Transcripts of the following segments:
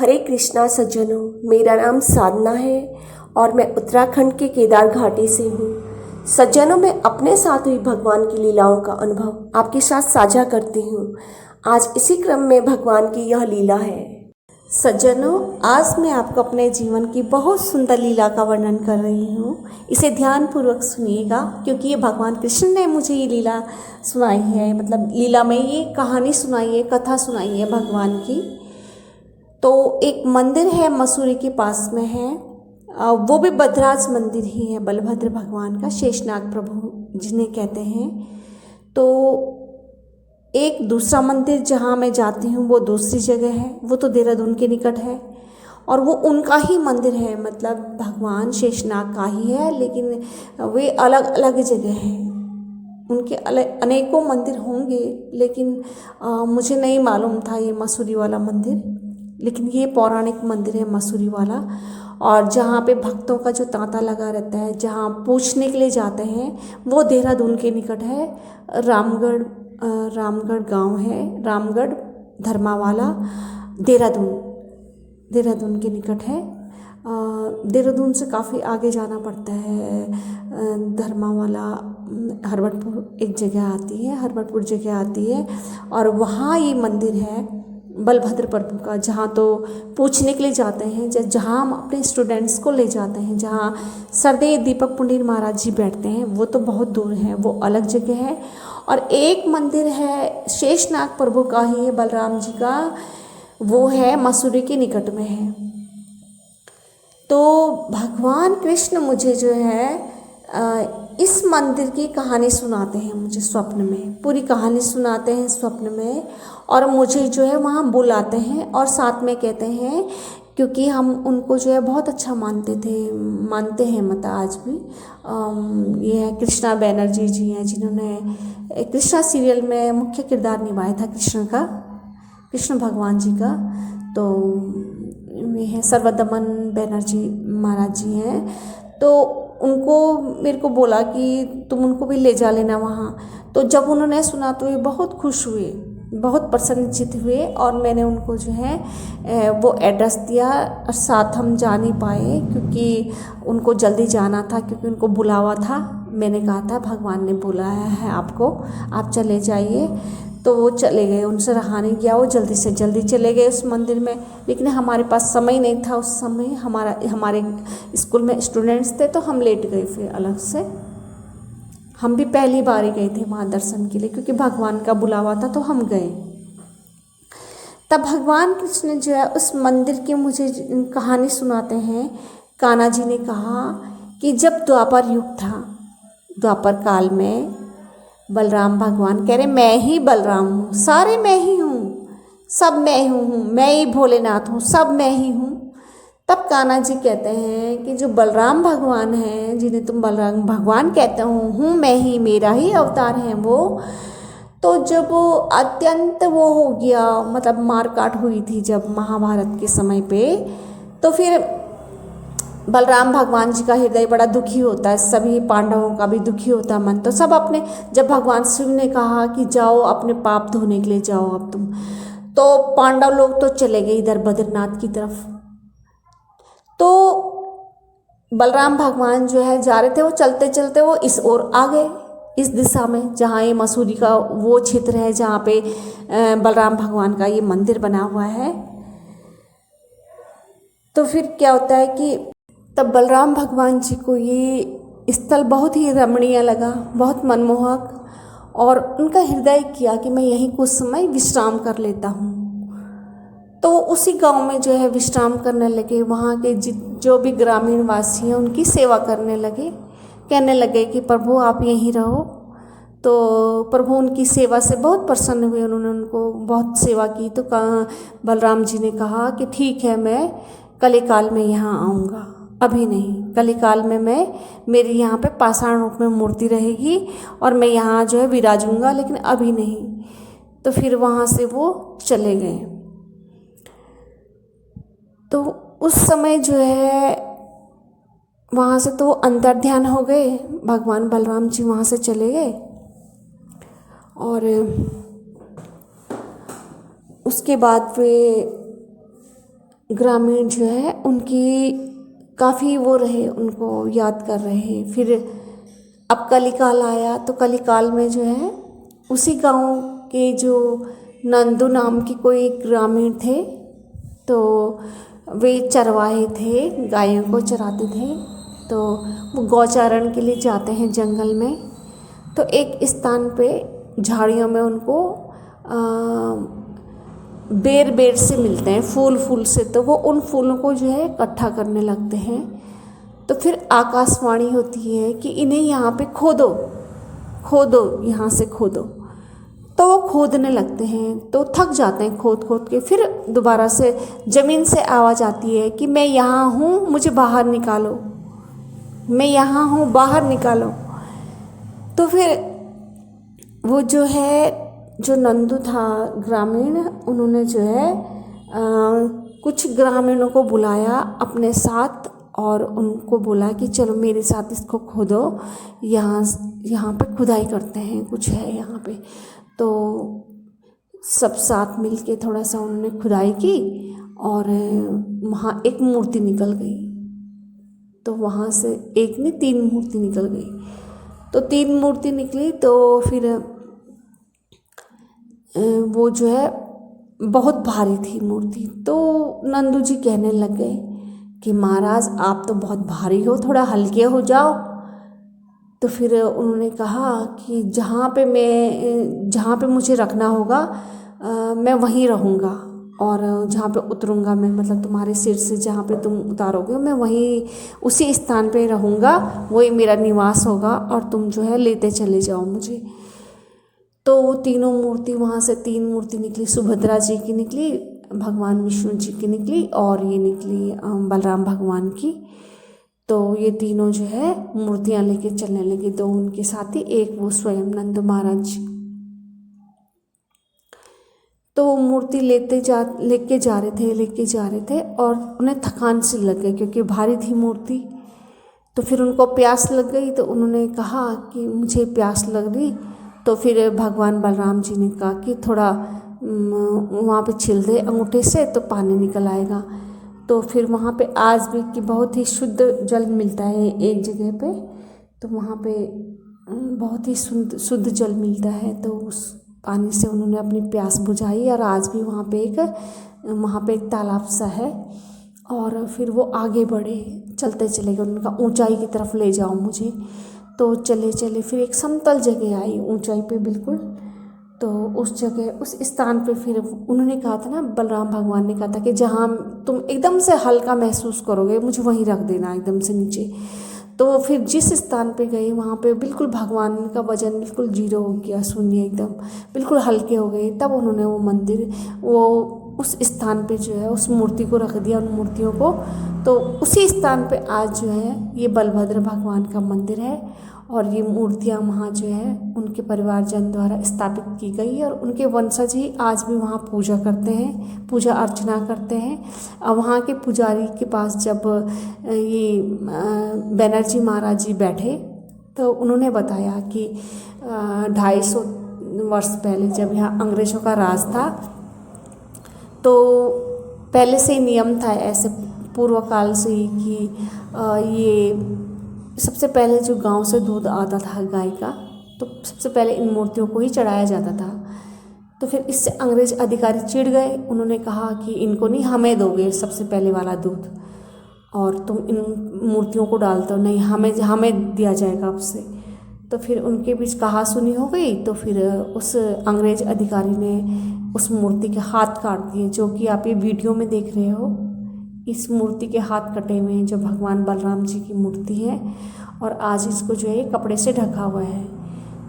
हरे कृष्णा सज्जनों, मेरा नाम साधना है और मैं उत्तराखंड के केदार घाटी से हूँ। सज्जनों, मैं अपने साथ हुई भगवान की लीलाओं का अनुभव आपके साथ साझा करती हूँ। आज इसी क्रम में भगवान की यह लीला है। सज्जनों, आज मैं आपको अपने जीवन की बहुत सुंदर लीला का वर्णन कर रही हूँ। इसे ध्यानपूर्वक सुनिएगा, क्योंकि ये भगवान कृष्ण ने मुझे ये लीला सुनाई है। मतलब लीला में ये कहानी सुनाई है, कथा सुनाई है भगवान की। तो एक मंदिर है, मसूरी के पास में है। वो भी बद्राज मंदिर ही है, बलभद्र भगवान का, शेषनाग प्रभु जिन्हें कहते हैं। तो एक दूसरा मंदिर जहाँ मैं जाती हूँ वो दूसरी जगह है, वो तो देहरादून के निकट है और वो उनका ही मंदिर है। मतलब भगवान शेषनाग का ही है, लेकिन वे अलग अलग जगह हैं। उनके अनेकों मंदिर होंगे, लेकिन मुझे नहीं मालूम था ये मसूरी वाला मंदिर। लेकिन ये पौराणिक मंदिर है मसूरी वाला, और जहाँ पे भक्तों का जो तांता लगा रहता है, जहाँ पूछने के लिए जाते हैं, वो देहरादून के निकट है। रामगढ़ गांव है, रामगढ़ धर्मावाला, देहरादून के निकट है। देहरादून से काफ़ी आगे जाना पड़ता है। धर्मावाला हरवटपुर एक जगह आती है, हरवटपुर जगह आती है, और वहाँ ये मंदिर है बलभद्र प्रभु का, जहाँ तो पूछने के लिए जाते हैं, जहाँ हम अपने स्टूडेंट्स को ले जाते हैं, जहाँ सरदेव दीपक पुंडीर महाराज जी बैठते हैं, वो तो बहुत दूर है, वो अलग जगह है। और एक मंदिर है शेषनाग प्रभु का ही है, बलराम जी का, वो है मसूरी के निकट में है। तो भगवान कृष्ण मुझे जो है इस मंदिर की कहानी सुनाते हैं, मुझे स्वप्न में पूरी कहानी सुनाते हैं स्वप्न में, और मुझे जो है वहाँ बुलाते हैं और साथ में कहते हैं, क्योंकि हम उनको जो है बहुत अच्छा मानते हैं, मतलब आज भी। ये है कृष्णा बैनर्जी जी हैं, जिन्होंने कृष्णा सीरियल में मुख्य किरदार निभाया था कृष्ण भगवान जी का। तो ये है सर्वदमन बैनर्जी महाराज जी हैं। तो उनको मेरे को बोला कि तुम उनको भी ले जा लेना वहाँ। तो जब उन्होंने सुना तो ये बहुत खुश हुए, बहुत प्रसन्नचित्त हुए, और मैंने उनको जो है वो एड्रेस दिया। और साथ हम जा नहीं पाए क्योंकि उनको जल्दी जाना था, क्योंकि उनको बुलावा था। मैंने कहा था भगवान ने बुलाया है आपको, आप चले जाइए। तो वो चले गए, उनसे रहा नहीं गया, वो जल्दी से जल्दी चले गए उस मंदिर में। लेकिन हमारे पास समय नहीं था उस समय, हमारे स्कूल में स्टूडेंट्स थे, तो हम लेट गए। फिर अलग से हम भी पहली बार ही गए थे वहाँ दर्शन के लिए, क्योंकि भगवान का बुलावा था, तो हम गए। तब भगवान कृष्ण जो है उस मंदिर की मुझे कहानी सुनाते हैं। कान्हा जी ने कहा कि जब द्वापर युग था, द्वापर काल में बलराम भगवान कह रहे मैं ही बलराम हूँ, सारे मैं ही हूँ, सब मैं हूँ, मैं ही भोलेनाथ हूँ, सब मैं ही हूँ। तब कान्हा जी कहते हैं कि जो बलराम भगवान हैं, जिन्हें तुम बलराम भगवान कहते हूँ, मैं ही, मेरा ही अवतार है वो। तो जब वो अत्यंत वो हो गया, मतलब मारकाट हुई थी जब महाभारत के समय पे, तो फिर बलराम भगवान जी का हृदय बड़ा दुखी होता है, सभी पांडवों का भी दुखी होता है मन। तो सब अपने, जब भगवान शिव ने कहा कि जाओ अपने पाप धोने के लिए जाओ अब तुम, तो पांडव लोग तो चले गए इधर बद्रीनाथ की तरफ। तो बलराम भगवान जो है जा रहे थे, वो चलते चलते वो इस ओर आ गए, इस दिशा में, जहाँ ये मसूरी का वो क्षेत्र है, जहाँ पे बलराम भगवान का ये मंदिर बना हुआ है। तो फिर क्या होता है कि तब बलराम भगवान जी को ये स्थल बहुत ही रमणीय लगा, बहुत मनमोहक, और उनका हृदय किया कि मैं यहीं कुछ समय विश्राम कर लेता हूँ। तो उसी गांव में जो है विश्राम करने लगे। वहाँ के जो भी ग्रामीण वासी हैं उनकी सेवा करने लगे, कहने लगे कि प्रभु आप यहीं रहो। तो प्रभु उनकी सेवा से बहुत प्रसन्न हुए, उन्होंने उनको बहुत सेवा की। तो बलराम जी ने कहा कि ठीक है, मैं कलिकाल में यहाँ आऊँगा, अभी नहीं, कलिकाल में मेरी यहाँ पे पाषाण रूप में मूर्ति रहेगी और मैं यहाँ जो है विराजूंगा, लेकिन अभी नहीं। तो फिर वहाँ से वो चले गए। तो उस समय जो है वहाँ से तो अंतर्ध्यान हो गए, भगवान बलराम जी वहाँ से चले गए। और उसके बाद वे ग्रामीण जो है उनकी काफ़ी वो रहे, उनको याद कर रहे हैं। फिर अब कलिकाल आया तो कलिकाल में जो है उसी गांव के जो नंदू नाम की कोई ग्रामीण थे, तो वे चरवाहे थे, गायों को चराते थे। तो वो गौचारण के लिए जाते हैं जंगल में। तो एक स्थान पे झाड़ियों में उनको बेर बेर से मिलते हैं, फूल फूल से। तो वो उन फूलों को जो है इकट्ठा करने लगते हैं। तो फिर आकाशवाणी होती है कि इन्हें यहाँ पे खोदो, खोदो, यहाँ से खोदो। तो वो खोदने लगते हैं, तो थक जाते हैं खोद खोद के। फिर दोबारा से ज़मीन से आवाज़ आती है कि मैं यहाँ हूँ, मुझे बाहर निकालो, मैं यहाँ हूँ, बाहर निकालो। तो फिर वो जो है, जो नंदू था ग्रामीण, उन्होंने जो है कुछ ग्रामीणों को बुलाया अपने साथ और उनको बोला कि चलो मेरे साथ इसको खोदो, यहाँ पे खुदाई करते हैं, कुछ है यहाँ पे। तो सब साथ मिल के थोड़ा सा उन्होंने खुदाई की और वहाँ एक मूर्ति निकल गई। तो वहाँ से एक नहीं 3 मूर्ति निकल गई। तो 3 मूर्ति निकली तो फिर वो जो है बहुत भारी थी मूर्ति। तो नंदू जी कहने लग गए कि महाराज आप तो बहुत भारी हो, थोड़ा हल्के हो जाओ। तो फिर उन्होंने कहा कि जहाँ पे मुझे रखना होगा मैं वहीं रहूँगा, और जहाँ पे उतरूँगा मैं, मतलब तुम्हारे सिर से जहाँ पे तुम उतारोगे मैं वहीं उसी स्थान पे रहूँगा, वही मेरा निवास होगा, और तुम जो है लेते चले जाओ मुझे। तो वो तीनों मूर्ति, वहाँ से 3 मूर्ति निकली, सुभद्रा जी की निकली, भगवान विष्णु जी की निकली, और ये निकली बलराम भगवान की। तो ये तीनों जो है मूर्तियाँ लेके चलने लगे, 2 उनके साथी, एक वो स्वयं नंद महाराज जी। तो वो मूर्ति लेके जा रहे थे और उन्हें थकान सी लग गई क्योंकि भारी थी मूर्ति। तो फिर उनको प्यास लग गई, तो उन्होंने कहा कि मुझे प्यास लग रही। तो फिर भगवान बलराम जी ने कहा कि थोड़ा वहाँ पे छिल दे अंगूठे से तो पानी निकल आएगा। तो फिर वहाँ पे आज भी कि बहुत ही शुद्ध जल मिलता है एक जगह पे, तो वहाँ पे बहुत ही शुद्ध जल मिलता है। तो उस पानी से उन्होंने अपनी प्यास बुझाई, और आज भी वहाँ पे एक तालाब सा है। और फिर वो आगे बढ़े, चलते चले गए, उनका ऊंचाई की तरफ ले जाओ मुझे। तो चले चले फिर एक समतल जगह आई ऊंचाई पे बिल्कुल। तो उस जगह, उस स्थान पे फिर उन्होंने कहा था ना, बलराम भगवान ने कहा था कि जहाँ तुम एकदम से हल्का महसूस करोगे मुझे वहीं रख देना एकदम से नीचे। तो फिर जिस स्थान पे गए वहाँ पे बिल्कुल भगवान का वजन बिल्कुल 0 हो गया, शून्य, एकदम बिल्कुल हल्के हो गए। तब उन्होंने वो मंदिर, वो उस स्थान पे जो है उस मूर्ति को रख दिया, उन मूर्तियों को। तो उसी स्थान पे आज जो है ये बलभद्र भगवान का मंदिर है, और ये मूर्तियाँ वहाँ जो है उनके परिवारजन द्वारा स्थापित की गई, और उनके वंशज ही आज भी वहाँ पूजा करते हैं, पूजा अर्चना करते हैं। और वहाँ के पुजारी के पास जब ये बनर्जी महाराज जी बैठे तो उन्होंने बताया कि 250 वर्ष पहले जब यहाँ अंग्रेज़ों का राज था, तो पहले से ही नियम था ऐसे पूर्व काल से ही कि ये सबसे पहले जो गांव से दूध आता था गाय का, तो सबसे पहले इन मूर्तियों को ही चढ़ाया जाता था। तो फिर इससे अंग्रेज अधिकारी चिढ़ गए, उन्होंने कहा कि इनको नहीं हमें दोगे सबसे पहले वाला दूध, और तुम इन मूर्तियों को डालते हो, नहीं हमें दिया जाएगा आपसे। तो फिर उनके बीच कहा सुनी हो गई। तो फिर उस अंग्रेज अधिकारी ने उस मूर्ति के हाथ काट दिए, जो कि आप ये वीडियो में देख रहे हो। इस मूर्ति के हाथ कटे हुए हैं, जो भगवान बलराम जी की मूर्ति है, और आज इसको जो है कपड़े से ढका हुआ है।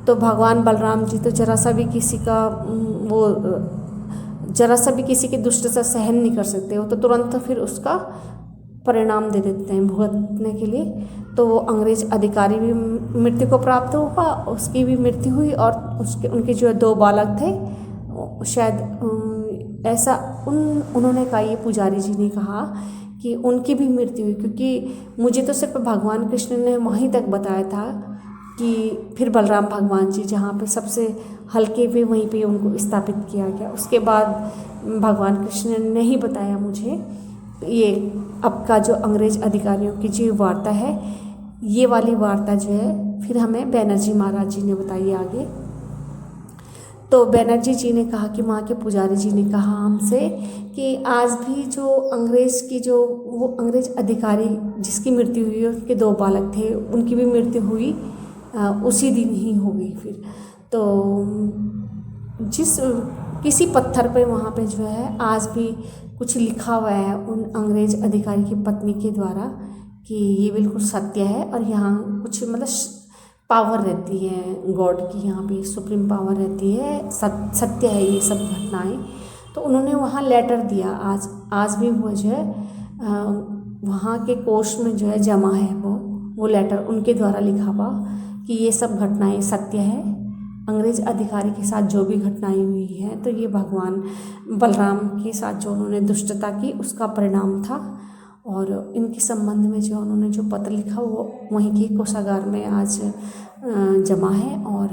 तो भगवान बलराम जी तो जरा सा भी किसी की दुष्टता सहन नहीं कर सकते हो, तो तुरंत फिर उसका परिणाम दे देते हैं भुगतने के लिए। तो वो अंग्रेज अधिकारी भी मृत्यु को प्राप्त हुआ, उसकी भी मृत्यु हुई, और उनके जो 2 बालक थे, शायद ऐसा उन्होंने कहा, ये पुजारी जी ने कहा कि उनकी भी मृत्यु हुई, क्योंकि मुझे तो सिर्फ भगवान कृष्ण ने वहीं तक बताया था कि फिर बलराम भगवान जी जहाँ पे सबसे हल्के पे वहीं पे उनको स्थापित किया गया। उसके बाद भगवान कृष्ण ने नहीं बताया मुझे ये अब का जो अंग्रेज अधिकारियों की जो वार्ता है, ये वाली वार्ता जो है फिर हमें बैनर्जी महाराज जी ने बताई आगे। तो बैनर्जी जी ने कहा कि वहाँ के पुजारी जी ने कहा हमसे कि आज भी जो अंग्रेज की जो वो अंग्रेज अधिकारी जिसकी मृत्यु हुई, उसके 2 बालक थे, उनकी भी मृत्यु हुई उसी दिन ही हो गई। फिर तो जिस किसी पत्थर पे वहाँ पे जो है आज भी कुछ लिखा हुआ है उन अंग्रेज अधिकारी की पत्नी के द्वारा कि ये बिल्कुल सत्य है, और यहाँ कुछ मतलब पावर रहती है गॉड की, यहाँ पे सुप्रीम पावर रहती है, सत्य है ये सब घटनाएं। तो उन्होंने वहाँ लेटर दिया, आज भी वो जो है वहाँ के कोष में जो है जमा है वो लेटर उनके द्वारा लिखा हुआ कि ये सब घटनाएं सत्य है। अंग्रेज अधिकारी के साथ जो भी घटनाएं हुई हैं, तो ये भगवान बलराम के साथ जो उन्होंने दुष्टता की उसका परिणाम था। और इनके संबंध में जो उन्होंने जो पत्र लिखा वो वहीं के कोषागार में आज जमा है। और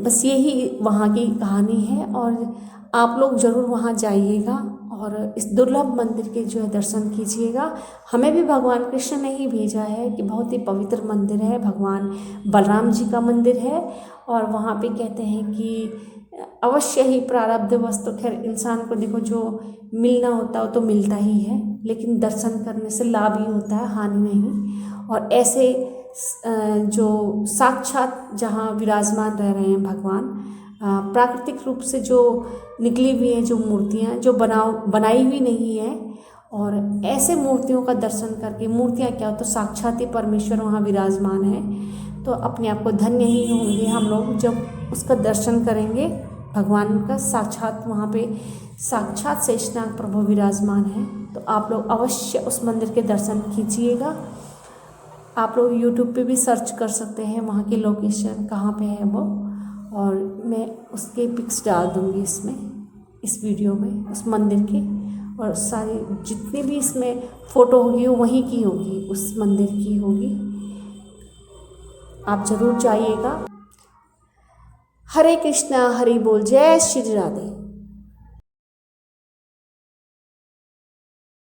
बस यही वहाँ की कहानी है, और आप लोग ज़रूर वहाँ जाइएगा और इस दुर्लभ मंदिर के जो है दर्शन कीजिएगा। हमें भी भगवान कृष्ण ने ही भेजा है कि बहुत ही पवित्र मंदिर है, भगवान बलराम जी का मंदिर है। और वहाँ पे कहते हैं कि अवश्य ही प्रारब्ध वस्तु, खैर इंसान को देखो जो मिलना होता है वो तो मिलता ही है, लेकिन दर्शन करने से लाभ ही होता है, हानि नहीं। और ऐसे जो साक्षात जहाँ विराजमान रह रहे हैं भगवान, प्राकृतिक रूप से जो निकली हुई हैं जो मूर्तियाँ जो बनाई हुई नहीं है, और ऐसे मूर्तियों का दर्शन करके, मूर्तियाँ क्या हो तो साक्षात ही परमेश्वर वहाँ विराजमान है, तो अपने आप को धन्य ही होंगे हम लोग जब उसका दर्शन करेंगे। भगवान का साक्षात वहाँ पे साक्षात शेषनाग प्रभु विराजमान है, तो आप लोग अवश्य उस मंदिर के दर्शन कीजिएगा। आप लोग यूट्यूब पे भी सर्च कर सकते हैं वहाँ की लोकेशन कहाँ पे है वो, और मैं उसके पिक्स डाल दूँगी इसमें, इस वीडियो में उस मंदिर की, और सारी जितनी भी इसमें फ़ोटो होगी वो वहीं की होगी, उस मंदिर की होगी। आप ज़रूर जाइएगा। हरे कृष्णा हरि बोल, जय श्री राधे।